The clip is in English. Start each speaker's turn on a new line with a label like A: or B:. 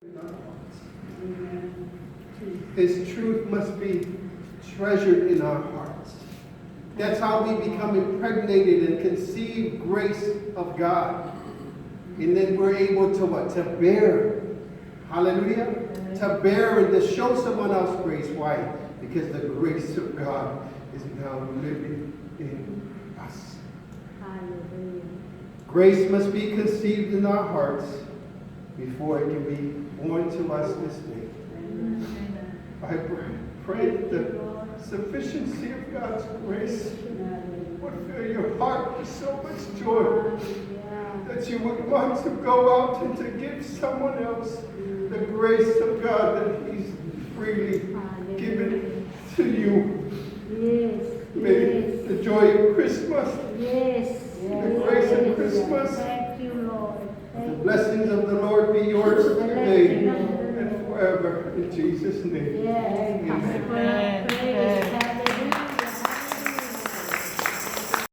A: in our hearts. His truth must be treasured in our hearts. That's how we become impregnated and conceive grace of God. And then we're able to what? To bear. Hallelujah. To bear and to show someone else grace. Why? Because the grace of God is now living in us.
B: Hallelujah.
A: Grace must be conceived in our hearts before it can be born to us this day.
B: Amen.
A: I pray that the sufficiency of God's grace would fill your heart with so much joy that you would want to go out and to give someone else the grace of God that He's freely given to you.
B: Yes.
A: May the joy of Christmas,
B: Yes.
A: the grace of Christmas,
B: Thank you, Lord.
A: the blessings of the Lord be yours today and forever. In Jesus' name.
B: Yes.
A: Amen.